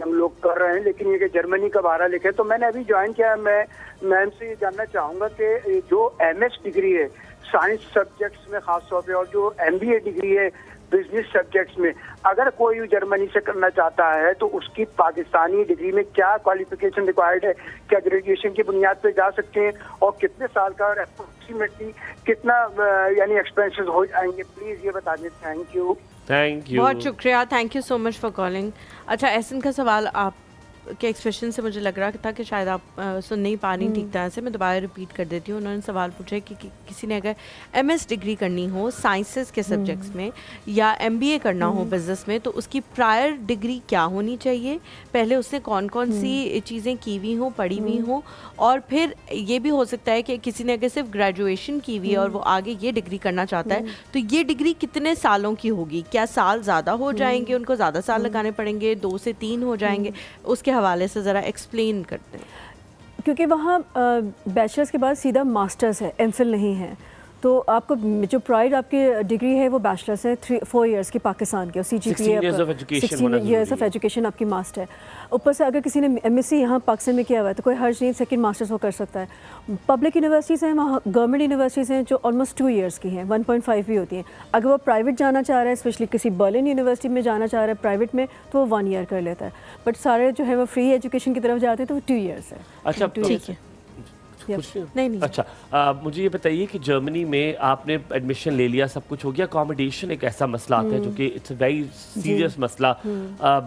हम लोग कर रहे हैं, लेकिन ये कि जर्मनी का बारह लिखे। तो मैंने अभी ज्वाइन किया। मैं मैम से ये जानना चाहूँगा कि जो MS डिग्री है साइंस सब्जेक्ट्स में ख़ास तौर पे, और जो MBA डिग्री है बिजनेस सब्जेक्ट्स में, अगर कोई जर्मनी से करना चाहता है तो उसकी पाकिस्तानी डिग्री में क्या क्वालिफिकेशन रिक्वायर्ड है? क्या ग्रेजुएशन की बुनियाद पे जा सकते हैं? और कितने साल का और अप्रोक्सीमेटली कितना यानी एक्सपेंसेस हो जाएंगे? प्लीज़ ये बता दें। Thank you. बहुत शुक्रिया, thank you so much for calling. अच्छा, एहसन का सवाल आप आपके एक्सप्रेशन से मुझे लग रहा था कि शायद आप सुन नहीं पा रही ठीक तरह से। मैं दोबारा रिपीट कर देती हूँ। उन्होंने सवाल पूछा है कि किसी ने अगर MS डिग्री करनी हो साइंसेस के सब्जेक्ट्स में या MBA करना हो बिजनेस में, तो उसकी प्रायर डिग्री क्या होनी चाहिए, पहले उसने कौन कौन सी चीज़ें की हुई हों, पढ़ी हुई हों, और फिर ये भी हो सकता है कि किसी ने अगर सिर्फ ग्रेजुएशन की हुई है और वो आगे ये डिग्री करना चाहता है, तो ये डिग्री कितने सालों की होगी, क्या साल ज़्यादा हो जाएंगे, उनको ज़्यादा साल लगाने पड़ेंगे, 2 से 3 हो जाएंगे, उसके हवाले से ज़रा एक्सप्लेन करते हैं। क्योंकि वहाँ बैचलर्स के बाद सीधा मास्टर्स है, MPhil नहीं है, तो आपको जो प्राइड आपकी डिग्री है वो बैचलर्स है 4 इयर्स की पाकिस्तान की, और CGPA 16 years of education 16 years of education आपकी मास्ट है। ऊपर से अगर किसी ने MSc यहाँ पाकिस्तान में किया हुआ है तो कोई हर्ज नहीं, सेकंड मास्टर्स वो कर सकता है। पब्लिक यूनिवर्सिटीज़ हैं, वहाँ गवर्नमेंट यूनिवर्सिटीज़ हैं जो ऑलमोस्ट 2 इयर्स की हैं, 1.5 भी होती हैं। अगर वो प्राइवेट जाना चाह रहा है, स्पेशली किसी बर्लिन यूनिवर्सिटी में जाना चाह रहा है प्राइवेट में, तो वो 1 ईयर कर लेता है। बट सारे जो है वो फ्री एजुकेशन की तरफ जाते हैं तो वो 2 इयर्स है। अच्छा, ठीक है, नहीं अच्छा, मुझे ये बताइए कि जर्मनी में आपने एडमिशन ले लिया, सब कुछ हो गया, अकोमोडेशन एक ऐसा मसला आता है जो कि इट्स अ वेरी सीरियस मसला।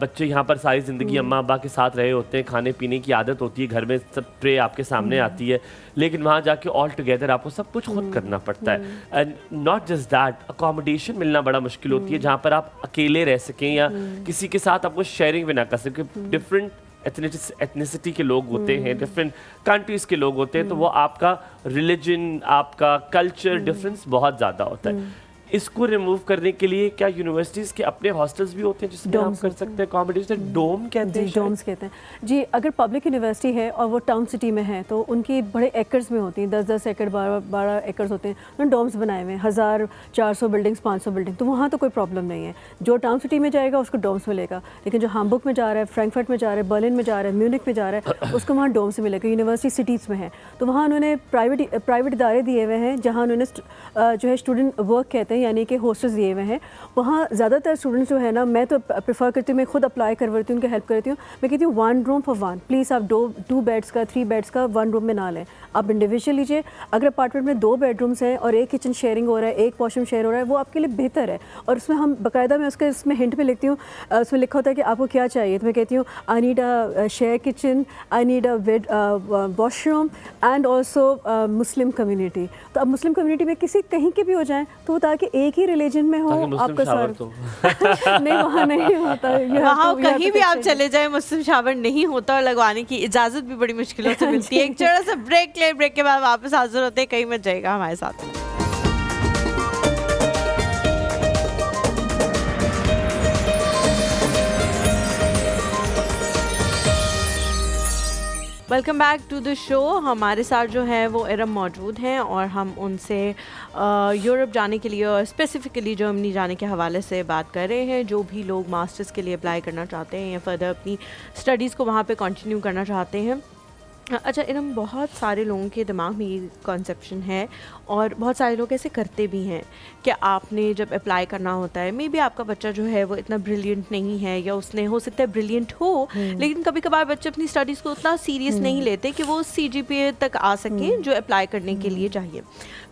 बच्चे यहाँ पर सारी ज़िंदगी अम्मा अब्बा के साथ रहे होते हैं, खाने पीने की आदत होती है, घर में सब ट्रे आपके सामने आती है, लेकिन वहाँ जाके ऑल टुगेदर आपको सब कुछ खुद करना पड़ता है। And not just that, accommodation मिलना बड़ा मुश्किल होती है जहाँ पर आप अकेले रह सकें या किसी के साथ आपको शेयरिंग भी ना कर सकें। डिफरेंट एथनिसिटी के लोग होते हैं, डिफरेंट कंट्रीज के लोग होते हैं, तो वो आपका रिलीजन, आपका कल्चर डिफरेंस बहुत ज़्यादा होता है। इसको रिमूव करने के लिए क्या यूनिवर्सिटीज़ के अपने हॉस्टल्स भी होते हैं जिसमें आप कर सकते हैं अकोमोडेशन? डोम कहते हैं, डोम्स कहते हैं जी। अगर पब्लिक यूनिवर्सिटी है और वो टाउन सिटी में है तो उनकी बड़े एकर्स में होती हैं, 10-10 एकड़ 12 एकर्स होते हैं, उन्होंने डोम्स बनाए हुए हैं, 1400 बिल्डिंग्स, 500 बिल्डिंग, तो वहाँ तो कोई प्रॉब्लम नहीं है। जो टाउन सिटी में जाएगा उसको डोम्स मिलेगा, लेकिन जो हामबुर्ग में जा रहा है, फ्रैंकफर्ट में जा रहा है, बर्लिन में जा रहा है, म्यूनिक में जा रहा है, उसको वहाँ डोम्स मिलेगा। यूनिवर्सिटी सिटीज़ में है तो वहाँ उन्होंने प्राइवेट इदारे दिए हुए हैं जहाँ उन्होंने जो है स्टूडेंट वर्क कहते हैं, यानी कि हॉस्टल्स दिए हुए हैं। वहाँ ज़्यादातर स्टूडेंट्स जो है ना, मैं तो प्रेफर करती हूँ, मैं खुद अप्लाई करवाती हूँ, उनकी हेल्प करती हूँ। मैं कहती हूँ 1 रूम फॉर 1, प्लीज़ आप 2 बेड्स का, 3 बेड्स का 1 रूम में ना लें, आप इंडिविजुअल लीजिए। अगर अपार्टमेंट में 2 बेडरूम्स हैं और 1 किचन शेयरिंग हो रहा है, 1 वॉशरूम शेयर हो रहा है, वो आपके लिए बेहतर है। और उसमें हम बाकायदा मैं उसमें हिंट में लिखती हूँ, उसमें लिखा होता है कि आपको क्या चाहिए, तो मैं कहती हूँ I need a share kitchen, I need a bed washroom and also Muslim community. तो अब मुस्लिम कम्युनिटी में किसी कहीं के भी हो जाएँ तो ताकि एक ही रिलीजन में हो आपका सार नहीं, वहाँ नहीं होता, वहाँ कहीं भी आप चले जाए मुस्लिम शावर नहीं होता, और लगवाने की इजाज़त भी बड़ी मुश्किलों से मिलती है। एक छोटा सा ब्रेक ले, ब्रेक के बाद वापस हाजिर होते हैं, कहीं मत जाएगा हमारे साथ। Welcome back to the show. हमारे साथ जो है वो इरम मौजूद हैं और हम उनसे यूरोप जाने के लिए और स्पेसिफिकली जर्मनी जाने के हवाले से बात कर रहे हैं। जो भी लोग मास्टर्स के लिए अप्लाई करना चाहते हैं या फर्दर अपनी स्टडीज़ को वहाँ पे कंटिन्यू करना चाहते हैं। अच्छा इरम, बहुत सारे लोगों के दिमाग में ये कॉन्सेप्शन है और बहुत सारे लोग ऐसे करते भी हैं कि आपने जब अप्लाई करना होता है, मे बी आपका बच्चा जो है वो इतना ब्रिलियंट नहीं है या उसने हो सकता है ब्रिलियंट हो, लेकिन कभी कभार बच्चे अपनी स्टडीज़ को उतना सीरियस नहीं लेते कि वो CGPA तक आ सकें जो अप्लाई करने के लिए चाहिए।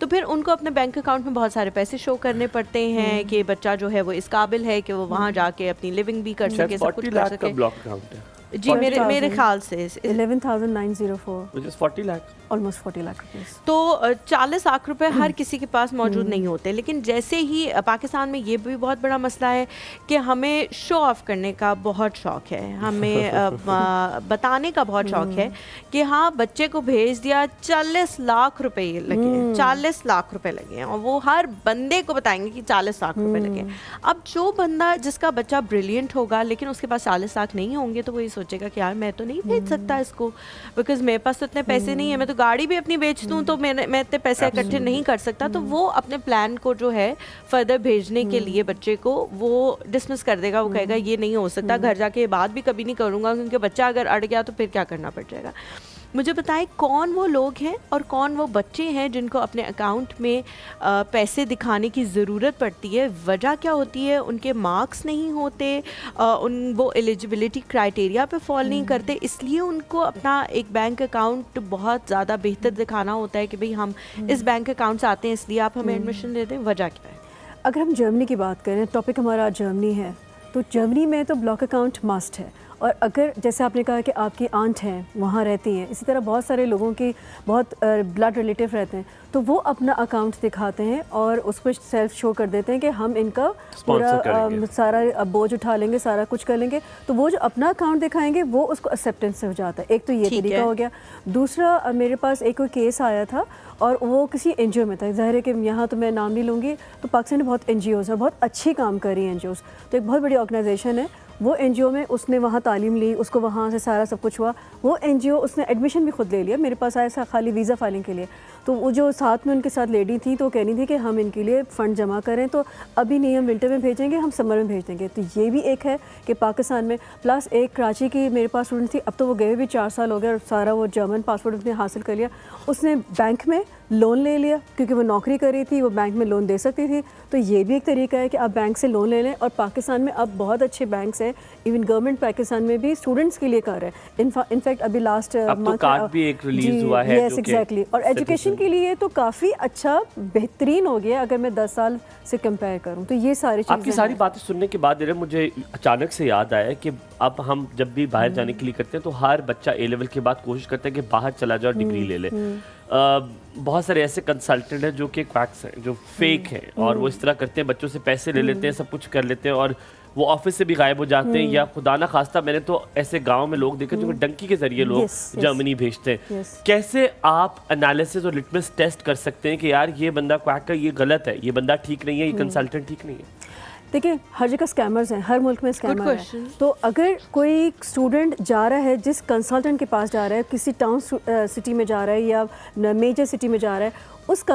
तो फिर उनको अपने बैंक अकाउंट में बहुत सारे पैसे शो करने पड़ते हैं कि बच्चा जो है वो इस काबिल है कि वो वहाँ जाके अपनी लिविंग भी कर सके, सब कुछ कर सके। जी मेरे ख्याल से 11,904 which is 40 lakh, almost 40 lakh रुपये। तो 40 लाख रुपए हर किसी के पास मौजूद नहीं होते। लेकिन जैसे ही पाकिस्तान में ये भी बहुत बड़ा मसला है कि हमें शो ऑफ करने का बहुत शौक है, हमें बताने का बहुत शौक है कि हाँ बच्चे को भेज दिया, 40 लाख रुपए लगे, 40 लाख रुपए लगे हैं, और वो हर बंदे को बताएंगे कि 40 लाख रुपए लगे। अब जो बंदा जिसका बच्चा ब्रिलियंट होगा लेकिन उसके पास 40 लाख नहीं होंगे तो वो ये सोचेगा कि यार मैं तो नहीं भेज सकता इसको, बिकॉज मेरे पास तो इतने पैसे नहीं है, मैं तो गाड़ी भी अपनी बेच दूँ तो मैं इतने पैसे इकट्ठे नहीं कर सकता। तो वो अपने प्लान को जो है फर्दर भेजने के लिए बच्चे को वो डिसमिस कर देगा, वो कहेगा ये नहीं हो सकता, घर जाके ये बात भी कभी नहीं करूँगा, क्योंकि बच्चा अगर अड़ गया तो फिर क्या करना पड़ जाएगा। मुझे बताएं कौन वो लोग हैं और कौन वो बच्चे हैं जिनको अपने अकाउंट में पैसे दिखाने की ज़रूरत पड़ती है, वजह क्या होती है? उनके मार्क्स नहीं होते, वो एलिजिबिलिटी क्राइटेरिया पे फॉल नहीं करते, इसलिए उनको अपना एक बैंक अकाउंट बहुत ज़्यादा बेहतर दिखाना होता है कि भाई हम इस बैंक अकाउंट से आते हैं इसलिए आप हमें एडमिशन दे दें। वजह क्या है? अगर हम जर्मनी की बात करें, टॉपिक हमारा जर्मनी है, तो जर्मनी में तो ब्लॉक अकाउंट मस्ट है और अगर जैसे आपने कहा कि आपकी आंट हैं वहाँ रहती हैं, इसी तरह बहुत सारे लोगों की बहुत ब्लड रिलेटिव रहते हैं, तो वो अपना अकाउंट दिखाते हैं और उस पर सेल्फ शो कर देते हैं कि हम इनका पूरा सारा बोझ उठा लेंगे, सारा कुछ कर लेंगे। तो वो जो अपना अकाउंट दिखाएंगे वो उसको एक्सेप्टेंस से हो जाता है। एक तो ये तरीका हो गया। दूसरा, मेरे पास एक केस आया था और वो किसी एनजीओ में था। ज़ाहिर है कि यहाँ तो मैं नाम नहीं लूँगी, तो पाकिस्तान में बहुत एनजीओज़ हैं, बहुत अच्छी काम कर रही हैं एनजीओज़। तो एक बहुत बड़ी ऑर्गेनाइजेशन है, वो एनजीओ में उसने वहाँ तालीम ली, उसको वहाँ से सारा सब कुछ हुआ। वो एनजीओ उसने एडमिशन भी खुद ले लिया, मेरे पास आया था खाली वीज़ा फाइलिंग के लिए। तो वो जो साथ में उनके साथ लेडी थी, तो कहनी थी कि हम इनके लिए फ़ंड जमा करें, तो अभी नहीं हम विंटर में भेजेंगे, हम समर में भेज देंगे। तो ये भी एक है कि पाकिस्तान में, प्लस एक कराची की मेरे पास स्टूडेंट थी, अब तो वो गए भी 4 साल हो गए और सारा वो जर्मन पासपोर्ट उसने हासिल कर लिया। उसने बैंक में लोन ले लिया क्योंकि वो नौकरी कर रही थी, वो बैंक में लोन दे सकती थी। तो ये भी एक तरीका है कि आप बैंक से लोन ले लें। और पाकिस्तान में अब बहुत अच्छे बैंक्स हैं, इवन गवर्नमेंट पाकिस्तान में भी स्टूडेंट्स के लिए कर रहे हैं। इनफैक्ट अभी लास्ट तो कार्ड भी एक रिलीज हुआ है। Yes exactly. और एजुकेशन के लिए तो काफ़ी अच्छा बेहतरीन हो गया अगर मैं 10 साल से कंपेयर करूं। तो ये सारी चीज़ें, आपकी सारी बातें सुनने के बाद मुझे अचानक से याद आया कि अब हम जब भी बाहर जाने के लिए करते हैं तो हर बच्चा ए लेवल के बाद कोशिश करता है कि बाहर चला जाए और डिग्री ले ले। बहुत सारे ऐसे कंसल्टेंट हैं जो कि क्वैक्स हैं, जो फेक हैं, और वो इस तरह करते हैं, बच्चों से पैसे ले लेते हैं, सब कुछ कर लेते हैं और वो ऑफिस से भी गायब हो जाते हैं। या खुदा ना खास्ता, मैंने तो ऐसे गांव में लोग देखे जो डंकी के जरिए लोग जर्मनी भेजते हैं। कैसे आप एनालिसिस और लिटमस टेस्ट कर सकते हैं कि यार ये बंदा क्वैक है, ये गलत है, ये बंदा ठीक नहीं है, ये कंसल्टेंट ठीक नहीं है? देखिए, हर जगह स्कैमर्स हैं, हर मुल्क में स्कैमर है। तो अगर कोई स्टूडेंट जा रहा है, जिस कंसल्टेंट के पास जा रहा है, किसी टाउन सिटी में जा रहा है या मेजर सिटी में जा रहा है, उस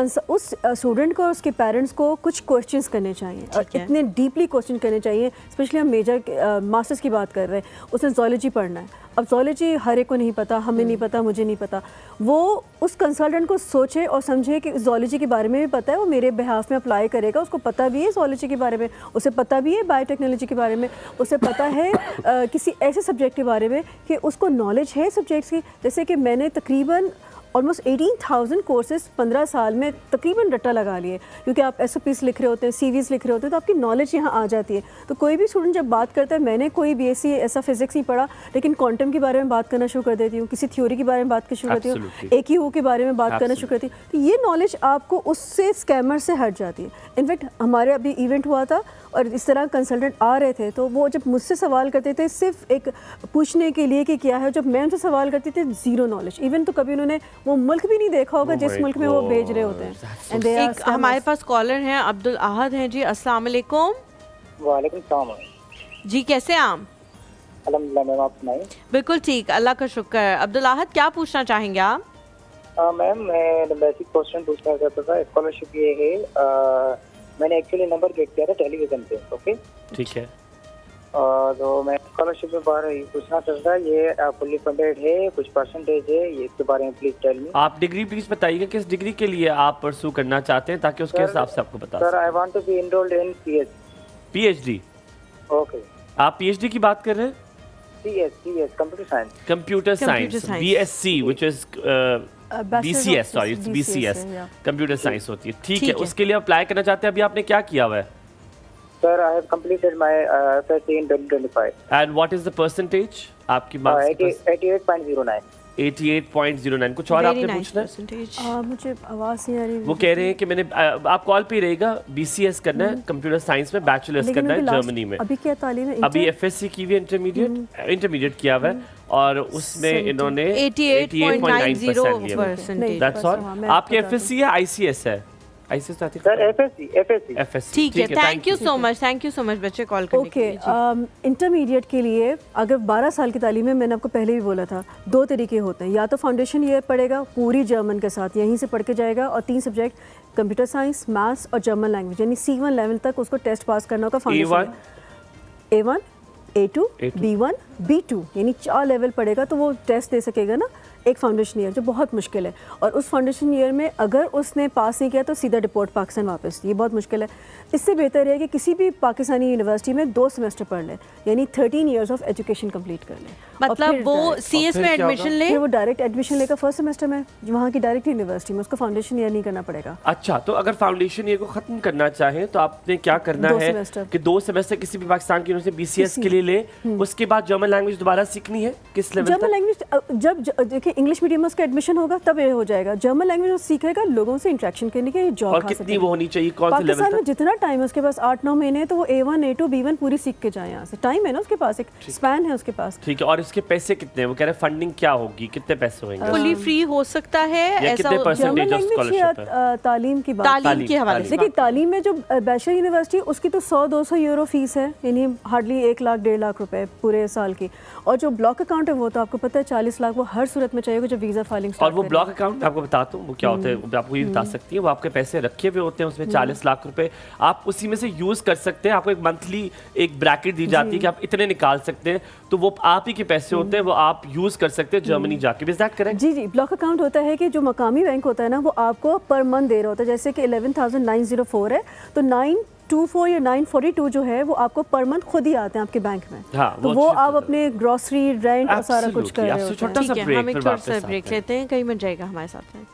स्टूडेंट को और उसके पेरेंट्स को कुछ क्वेश्चंस करने चाहिए, और इतने डीपली क्वेश्चन करने चाहिए। स्पेशली हम मेजर मास्टर्स की बात कर रहे हैं, उसने ज़ूलॉजी पढ़ना है। अब ज़ूलॉजी हर एक को नहीं पता, हमें नहीं पता, मुझे नहीं पता। वो उस कंसल्टेंट को सोचे और समझे कि ज़ूलॉजी के बारे में भी पता है, वो मेरे बिहाफ में अप्लाई करेगा, उसको पता भी है ज़ूलॉजी के बारे में, उसे पता भी है बायोटेक्नोलॉजी के बारे में, उसे पता है किसी ऐसे सब्जेक्ट के बारे में कि उसको नॉलेज है सब्जेक्ट्स की। जैसे कि मैंने तकरीबन ऑलमोस्ट 18,000 कोर्सेज 15 साल में तकरीबन रट्टा लगा लिए, क्योंकि आप SOPs लिख रहे होते हैं, CVs लिख रहे होते हैं, तो आपकी नॉलेज यहाँ आ जाती है। तो कोई भी स्टूडेंट जब बात करता है, मैंने कोई BSc ऐसा फिजिक्स नहीं पढ़ा, लेकिन क्वांटम के बारे में बात करना शुरू कर देती हूँ, किसी थ्योरी के बारे में बात करना शुरू करती हूँ, AQU के बारे में बात करना शुरू करती हूँ। तो ये नॉलेज आपको उससे स्कैमर से हट जाती है। इनफैक्ट हमारे अभी इवेंट हुआ था और इस तरह कंसल्टेंट आ रहे थे, तो वो जब मुझसे सवाल करते थे सिर्फ एक पूछने के लिए कि क्या है, जब मैं उनसे सवाल करती थी ज़ीरो नॉलेज, इवन तो कभी उन्होंने वो मुल्क भी नहीं देखा होगा जिस मुल्क में वो भेज रहे होते हैं। एक हमारे पास कॉलर हैं, अब्दुल अहद हैं जी। अस्सलाम वालेकुम। वालेकुम सलाम जी, कैसे हैं आप? अल्हम्दुलिल्लाह मैम, आप सुनाइए। बिल्कुल ठीक, अल्लाह का शुक्र है। अब्दुल अहद, क्या पूछना चाहेंगे आप? मैम, मैं बेसिक क्वेश्चन पूछना चाहता था। स्कॉलरशिप ये है, मैंने एक्चुअली नंबर गेट किया था टेलीविजन पे। ओके, ठीक है। तो मैं स्कॉलरशिप के बारे में पूछना चाहता था, ये फुल्ली फंडेड है, कुछ परसेंटेज है, ये इसके बारे में प्लीज टेल मी। आप डिग्री प्लीज बताइएगा, किस डिग्री के लिए आप परसू करना चाहते हैं, ताकि उसके हिसाब से आपको बता sir, I want to be enrolled in PhD। Okay, आप PhD की बात कर रहे हैं? CS computer science. Computer science, BSc which is BCS, sorry it's BCS, computer science होती है। ठीक है, उसके लिए अप्लाई करना चाहते हैं। अभी आपने क्या किया हुआ है? Sir, I have completed my SSC in 2025। And what is the percentage आपकी मार्क्स? 88.09। 88.09। कुछ और आपने पूछना है? मुझे आवाज़ नहीं आ रही। वो कह रहे हैं कि मैंने आप कॉल पे रहेगा, BCS करना है कंप्यूटर साइंस में, बैचलर्स करना है जर्मनी में। अभी क्या तालीम है? अभी FSc की भी इंटरमीडिएट किया हुआ है, और उसमें इन्होंने 88.90%। That's all. आपके FSc है ICS है? ICS आती है सर, FSc। ठीक है, थैंक यू सो मच बच्चे कॉल करने के लिए। इंटरमीडिएट के लिए अगर 12 साल की तालीम है, मैंने आपको पहले भी बोला था, 2 तरीके होते हैं। या तो फाउंडेशन ईयर पढ़ेगा पूरी जर्मन के साथ, यहीं से पढ़ के जाएगा, और 3 सब्जेक्ट कंप्यूटर साइंस, मैथ्स और जर्मन लैंग्वेज, यानी C1 लेवल तक उसको टेस्ट पास करना होगा। Foundation A1, A2, B1, B2, यानी 4 लेवल पढ़ेगा तो वो टेस्ट दे सकेगा ना, एक फाउंडेशन ईयर, जो बहुत मुश्किल है। और उस फाउंडेशन ईयर में अगर उसने पास नहीं किया तो सीधा डिपोर्ट पाकिस्तान वापस, ये बहुत मुश्किल है। इससे बेहतर है कि किसी भी पाकिस्तानी यूनिवर्सिटी में 2 सेमेस्टर पढ़ लें, यानी 13 ईयर्स ऑफ एजुकेशन कंप्लीट कर लें। और मतलब फिर वो direct- सीएस और में फिर क्या एडमिशन होगा? ले। फिर वो डायरेक्ट एडमिशन लेकर फर्स्ट सेमेस्टर में वहाँ की डायरेक्ट यूनिवर्सिटी में, उसको फाउंडेशन ईयर नहीं करना पड़ेगा। अच्छा, तो अगर फाउंडेशन ईयर को खत्म करना चाहे तो आपने क्या करना 2 है सेमेस्टर। कि 2 सेमेस्टर किसी भी पाकिस्तान की यूनिवर्सिटी बीसीएस के लिए ले, उसके बाद जर्मन लैंग्वेज दोबारा सीखनी है किस लेवल जर्मन तक? लैंग्वेज देखिए इंग्लिश मीडियम में उसका एडमिशन होगा तब ये हो जाएगा। जर्मन लैंग्वेज वो सीखेगा लोगों से इंटरेक्शन करने के, जॉब और कितनी वो होनी चाहिए, कौन से लेवल पाकिस्तान में तक? जितना टाइम है उसके पास 8-9 महीने, तो वो A1 A2 B1 पूरी सीख के जाए यहाँ से। टाइम है ना उसके पास, एक स्पैन है उसके पास। ठीक है, और इसके पैसे कितने हैं? वो कह रहे हैं फंडिंग क्या होगी, कितने पैसे होंगे? फुली फ्री हो सकता है या ऐसा कितने percentage German of language scholarship या तालीम की बात, तालीम के हवाले से देखिए तालीम में जो बैचलर यूनिवर्सिटी उसकी तो 100-200 यूरो फीस है, यानी हार्डली 1 लाख 1.5 लाख रुपए पूरे साल की। और जो ब्लॉक अकाउंट है वो तो आपको पता है 40 लाख वो हर सूरत में चाहिए जब वीज़ा फाइलिंग और स्टार्ट वो करें। ब्लॉक अकाउंट मैं आपको बताता हूँ वो क्या होता है, वो आपको ये बता सकती है। वो आपके पैसे रखे हुए होते हैं उसमें 40 लाख रुपए, आप उसी में से यूज कर सकते हैं। आपको एक मंथली एक ब्रैकेट दी जाती है कि आप इतने निकाल सकते हैं, तो वो आप ही के पैसे होते हैं, वो आप यूज कर सकते हैं जर्मनी जाके। Is that correct? जी जी, ब्लॉक अकाउंट होता है कि जो मकामी बैंक होता है ना वो आपको पर मंथ दे रहा होता है। जैसे कि 11,904 है तो 924 या 942 जो है वो आपको पर मंथ खुद ही आते हैं आपके बैंक में। हाँ, तो वो वो अच्छी आप चीज़ है। अपने ग्रोसरी रेंट और सारा कुछ कर Absolutely, रहे आपसे होते हैं। छोटा सा ठीक है, break, हम एक फिर छोटा वापस सा आते ब्रेक हैं। लेते हैं, कहीं बन जाएगा हमारे साथ में।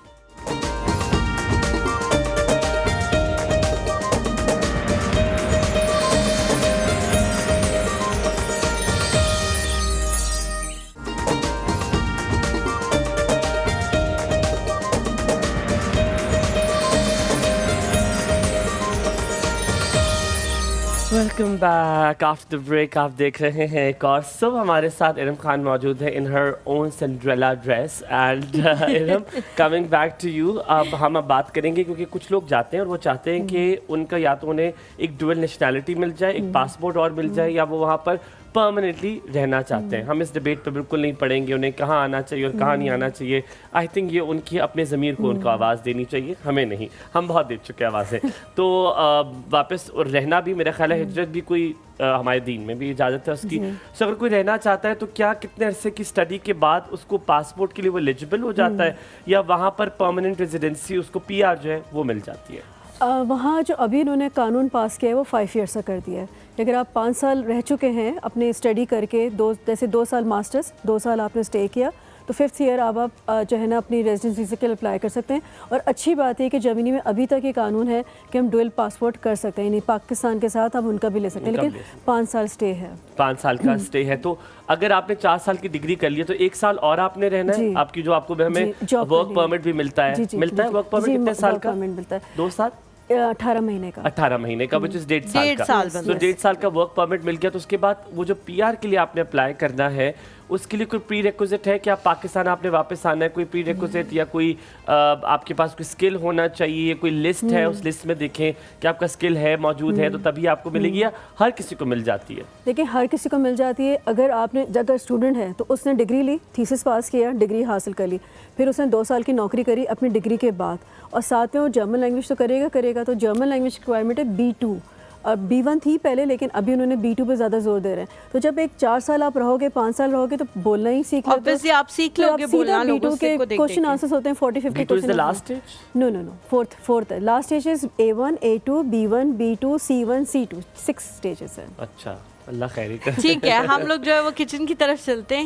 Welcome back after the break. आप देख रहे हैं एक और सब, हमारे साथ इरम खान मौजूद है in her own Cinderella dress and Iram coming back to you. अब बात करेंगे क्योंकि कुछ लोग जाते हैं और वो चाहते हैं कि उनका या तो उन्हें एक डुअल नेशनैलिटी मिल जाए, एक पासपोर्ट और मिल जाए, या वो वहाँ पर परमानेंटली रहना चाहते हैं। हम इस डिबेट पर बिल्कुल नहीं पड़ेंगे उन्हें कहाँ आना चाहिए और कहाँ नहीं आना चाहिए। आई थिंक ये उनकी अपने ज़मीर को उनको आवाज़ देनी चाहिए, हमें नहीं। हम बहुत दे चुके हैं आवाज़ें। तो वापस और रहना भी मेरा ख्याल है, हिजरत भी कोई हमारे दीन में भी इजाज़त है उसकी। सो अगर कोई रहना चाहता है तो क्या कितने अरसे की स्टडी के बाद उसको पासपोर्ट के लिए वो एलिजिबल हो जाता है, या वहाँ पर परमानेंट रेजिडेंसी उसको PR जो है वो मिल जाती है? वहाँ जो अभी इन्होंने कानून पास किया है वो 5 ईयर्स का कर दिया है। अगर आप 5 साल रह चुके हैं अपने स्टडी करके, जैसे 2 साल मास्टर्स, 2 साल आपने स्टे किया, तो 5th ईयर आप जो है ना अपनी रेजिडेंस वीज़ा के लिए अप्लाई कर सकते हैं। और अच्छी बात है कि जर्मनी में अभी तक ये कानून है कि हम डुअल पासपोर्ट कर सकते हैं, यानी पाकिस्तान के साथ हम उनका भी ले सकते हैं, लेकिन 5 साल स्टे है। 5 साल का स्टे है। तो अगर आपने 4 साल की डिग्री कर ली है तो 1 साल और आपने रहना है। जी। आपकी जो आपको हमें जी, job वर्क के लिए। परमिट भी मिलता है, मिलता है वर्क परमिट कितने साल का? परमिट मिलता है 2 साल 18 महीने का। 18 महीने का, विच इज 1.5 साल 1.5 का। साल तो बनता है। 1.5 साल का वर्क परमिट मिल गया तो उसके बाद वो जो PR के लिए आपने अप्लाई करना है उसके लिए कोई प्री रिक्विजिट है कि आप पाकिस्तान आपने वापस आना है? कोई प्री रिक्विजिट या कोई आपके पास कोई स्किल होना चाहिए, कोई लिस्ट है, उस लिस्ट में देखें कि आपका स्किल है मौजूद है तो तभी आपको मिलेगी, या हर किसी को मिल जाती है? देखिए हर किसी को मिल जाती है। अगर स्टूडेंट है तो उसने डिग्री ली, थीसिस पास किया, डिग्री हासिल कर ली, फिर उसने 2 साल की नौकरी करी अपनी डिग्री के बाद, और साथ में वो जर्मन लैंग्वेज तो करेगा। तो जर्मन लैंग्वेज रिक्वायरमेंट है B2, और B1 थी पहले लेकिन अभी उन्होंने B2 पे ज़्यादा जोर दे रहे हैं। तो जब एक 4 साल आप रहोगे, 5 साल रहोगे तो बोलना ही सीख लेते हो। Obviously आप सीख लोगे बोलना, लोगों से को देख क्वेश्चन देख के। आंसर्स होते हैं 40-50 B2 is question. the last stage? No, fourth है। Last stage is A1 A2 B1 B2 C1 C2, 6 stages है। अच्छा, अल्लाह खैर करे। ठीक है, हम लोग जो है वो किचन की तरफ चलते हैं।